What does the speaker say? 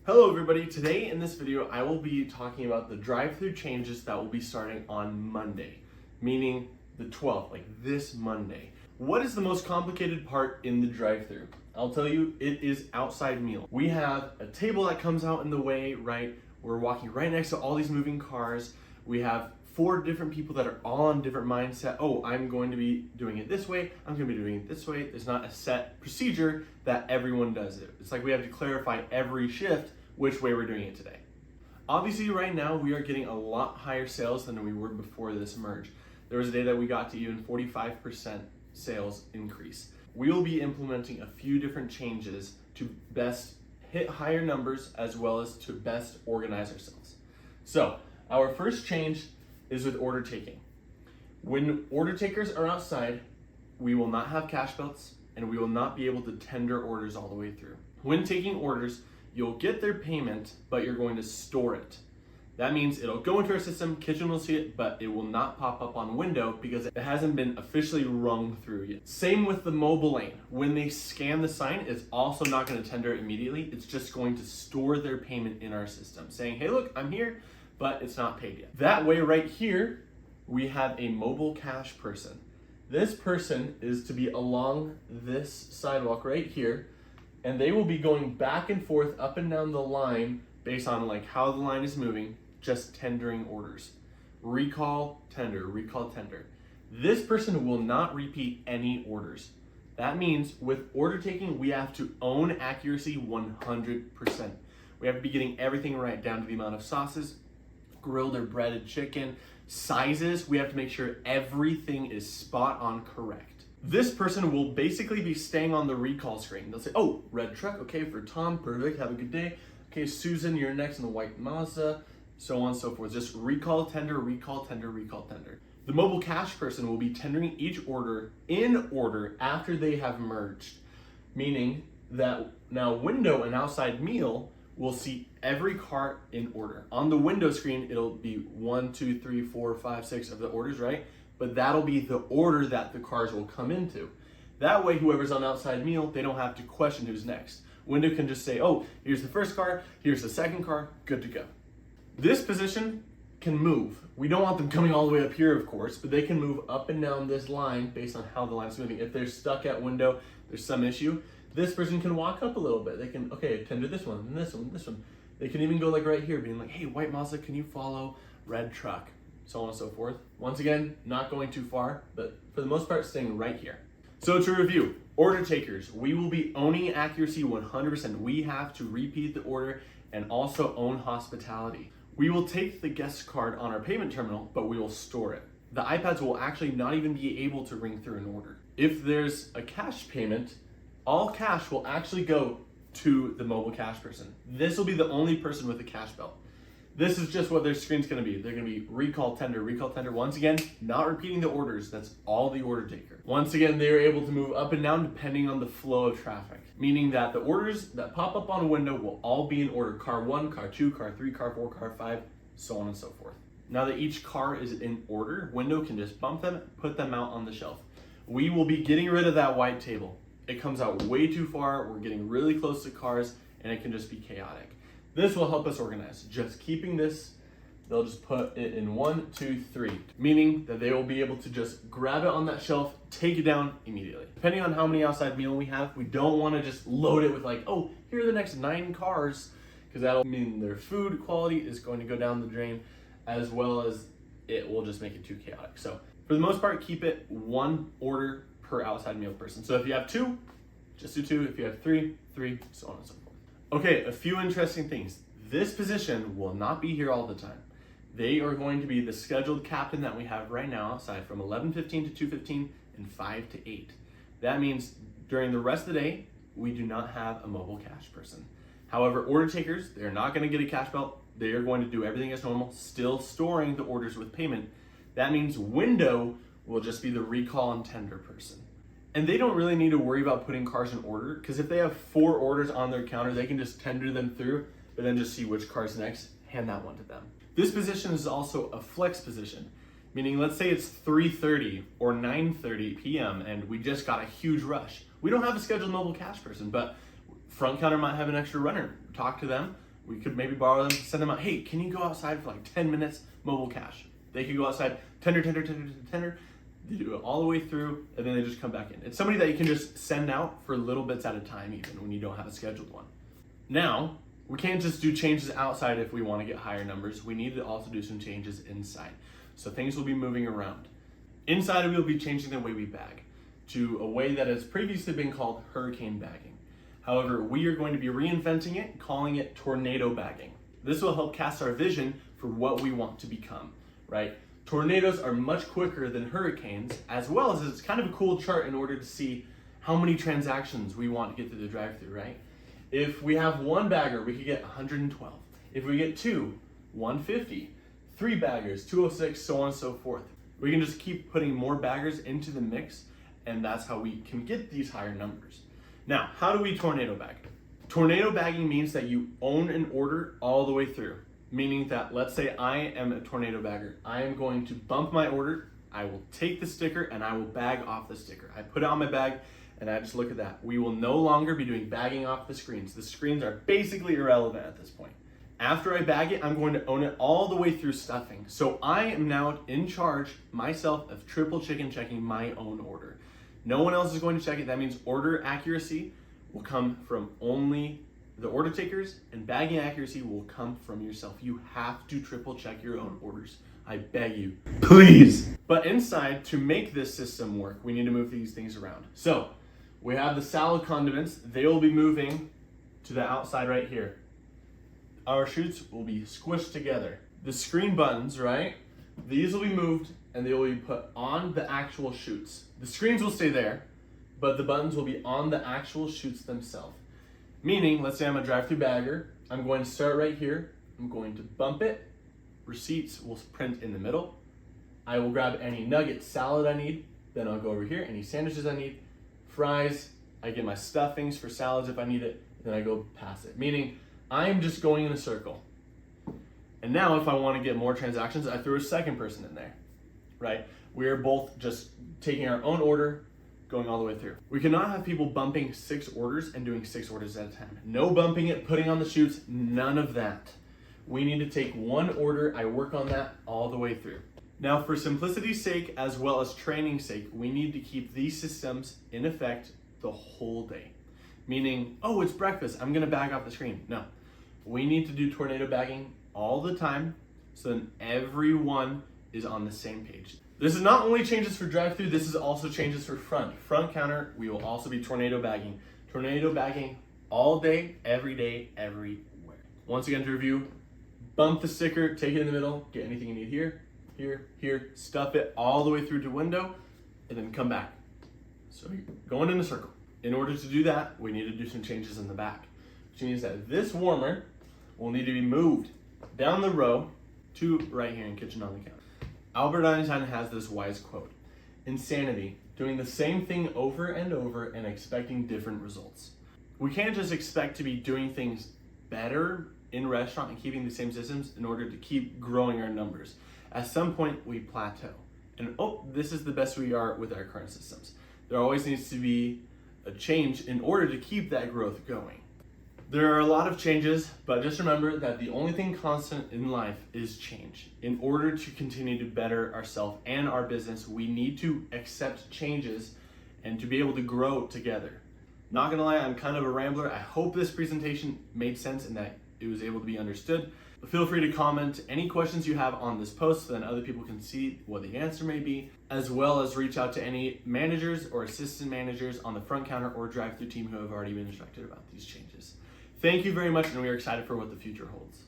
Hello everybody, today in this video I will be talking about the drive-thru changes that will be starting on Monday, meaning the 12th, like this Monday. What is the most complicated part in the drive-thru? I'll tell you, it is outside meal. We have a table that comes out in the way, right? We're walking right next to all these moving cars. We have 4 different people that are all on different mindset. Oh, I'm going to be doing it this way. I'm going to be doing it this way. There's not a set procedure that everyone does it. It's like we have to clarify every shift which way we're doing it today. Obviously right now we are getting a lot higher sales than we were before this merge. There was a day that we got to even 45% sales increase. We will be implementing a few different changes to best hit higher numbers as well as to best organize ourselves. So our first change is with order taking. When order takers are outside, we will not have cash belts and we will not be able to tender orders all the way through. When taking orders, you'll get their payment, but you're going to store it. That means it'll go into our system, kitchen will see it, but it will not pop up on window because it hasn't been officially rung through yet. Same with the mobile lane. When they scan the sign, it's also not going to tender it immediately. It's just going to store their payment in our system, saying, hey, look, I'm here, but it's not paid yet. That way right here, we have a mobile cash person. This person is to be along this sidewalk right here, and they will be going back and forth up and down the line based on like how the line is moving, just tendering orders. Recall, tender, recall, tender. This person will not repeat any orders. That means with order taking, we have to own accuracy 100%. We have to be getting everything right down to the amount of sauces, grilled or breaded chicken, sizes. We have to make sure everything is spot on correct. This person will basically be staying on the recall screen. They'll say, oh, red truck, okay, for Tom, perfect, have a good day. Okay, Susan, you're next in the white Mazda, so on and so forth. Just recall, tender, recall, tender, recall, tender. The mobile cash person will be tendering each order in order after they have merged, meaning that now window and outside meal will see every cart in order. On the window screen, it'll be 1, 2, 3, 4, 5, 6 of the orders, right? But that'll be the order that the cars will come into. That way, whoever's on outside meal, they don't have to question who's next. Window can just say, oh, here's the first car, here's the second car, good to go. This position can move. We don't want them coming all the way up here, of course, but they can move up and down this line based on how the line's moving. If they're stuck at window, there's some issue, this person can walk up a little bit. They can, okay, tender this one, and this one, and this one. They can even go like right here, being like, hey, white Mazda, can you follow red truck? So on and so forth. Once again, not going too far, but for the most part, staying right here. So to review, order takers, we will be owning accuracy 100%. We have to repeat the order and also own hospitality. We will take the guest card on our payment terminal, but we will store it. The iPads will actually not even be able to ring through an order. If there's a cash payment, all cash will actually go to the mobile cash person. This will be the only person with a cash belt. This is just what their screen's gonna be. They're gonna be recall, tender, recall, tender. Once again, not repeating the orders. That's all the order taker. Once again, they are able to move up and down depending on the flow of traffic, meaning that the orders that pop up on a window will all be in order. Car 1, car 2, car 3, car 4, car 5, so on and so forth. Now that each car is in order, window can just bump them, put them out on the shelf. We will be getting rid of that white table. It comes out way too far. We're getting really close to cars and it can just be chaotic. This will help us organize. Just keeping this, they'll just put it in 1, 2, 3, meaning that they will be able to just grab it on that shelf, take it down immediately. Depending on how many outside meal we have, we don't want to just load it with like, oh, here are the next 9 cars, because that'll mean their food quality is going to go down the drain, as well as it will just make it too chaotic. So for the most part, keep it 1 order per outside meal person. So if you have 2, just do 2. If you have 3, 3, so on and so forth. Okay, a few interesting things. This position will not be here all the time. They are going to be the scheduled captain that we have right now outside from 11:15 to 2:15 and 5 to 8. That means during the rest of the day, we do not have a mobile cash person. However, order takers, they're not going to get a cash belt. They are going to do everything as normal, still storing the orders with payment. That means window will just be the recall and tender person. And they don't really need to worry about putting cars in order, because if they have 4 orders on their counter, they can just tender them through, but then just see which car's next, hand that one to them. This position is also a flex position, meaning let's say it's 3:30 or 9:30 p.m. and we just got a huge rush. We don't have a scheduled mobile cash person, but front counter might have an extra runner. Talk to them, We could maybe borrow them, send them out, hey, can you go outside for like 10 minutes, mobile cash? They could go outside, tender, they do it all the way through, and then they just come back in. It's somebody that you can just send out for little bits at a time, even when you don't have a scheduled one. Now, we can't just do changes outside if we want to get higher numbers. We need to also do some changes inside. So things will be moving around. Inside, we'll be changing the way we bag to a way that has previously been called hurricane bagging. However, we are going to be reinventing it, calling it tornado bagging. This will help cast our vision for what we want to become, right? Tornadoes are much quicker than hurricanes, as well as it's kind of a cool chart in order to see how many transactions we want to get through the drive-thru, right? If we have one bagger, we could get 112. If we get two, 150. 3 baggers, 206, so on and so forth. We can just keep putting more baggers into the mix, and that's how we can get these higher numbers. Now, how do we tornado bag? Tornado bagging means that you own an order all the way through. Meaning that, let's say I am a tornado bagger. I am going to bump my order, I will take the sticker, and I will bag off the sticker. I put it on my bag, and I just look at that. We will no longer be doing bagging off the screens. The screens are basically irrelevant at this point. After I bag it, I'm going to own it all the way through stuffing. So I am now in charge, myself, of triple chicken checking my own order. No one else is going to check it. That means order accuracy will come from only the order takers, and bagging accuracy will come from yourself. You have to triple check your own orders. I beg you, please. But inside, to make this system work, we need to move these things around. So we have the salad condiments. They will be moving to the outside right here. Our chutes will be squished together. The screen buttons, right? These will be moved and they will be put on the actual chutes. The screens will stay there, but the buttons will be on the actual chutes themselves. Meaning, let's say I'm a drive-thru bagger. I'm going to start right here. I'm going to bump it. Receipts will print in the middle. I will grab any nugget salad I need. Then I'll go over here, any sandwiches I need. Fries, I get my stuffings for salads if I need it. Then I go past it. Meaning, I am just going in a circle. And now if I want to get more transactions, I throw a second person in there, right? We are both just taking our own order, going all the way through. We cannot have people bumping 6 orders and doing 6 orders at a time. No bumping it, putting on the chutes, none of that. We need to take one order. I work on that all the way through. Now, for simplicity's sake, as well as training's sake, we need to keep these systems in effect the whole day. Meaning, oh, it's breakfast, I'm gonna bag off the screen. No, we need to do tornado bagging all the time so then everyone is on the same page. This is not only changes for drive-thru, this is also changes for front. Front counter, we will also be tornado bagging. Tornado bagging all day, everywhere. Once again to review, bump the sticker, take it in the middle, get anything you need here, here, stuff it all the way through to window, and then come back. So you're going in a circle. In order to do that, we need to do some changes in the back, which means that this warmer will need to be moved down the row to right here in kitchen on the counter. Albert Einstein has this wise quote: insanity, doing the same thing over and over and expecting different results. We can't just expect to be doing things better in restaurant and keeping the same systems in order to keep growing our numbers. At some point, we plateau. And this is the best we are with our current systems. There always needs to be a change in order to keep that growth going. There are a lot of changes, but just remember that the only thing constant in life is change. In order to continue to better ourselves and our business, we need to accept changes and to be able to grow together. Not gonna lie, I'm kind of a rambler. I hope this presentation made sense and that it was able to be understood. Feel free to comment any questions you have on this post so then other people can see what the answer may be, as well as reach out to any managers or assistant managers on the front counter or drive-thru team who have already been instructed about these changes. Thank you very much, and we are excited for what the future holds.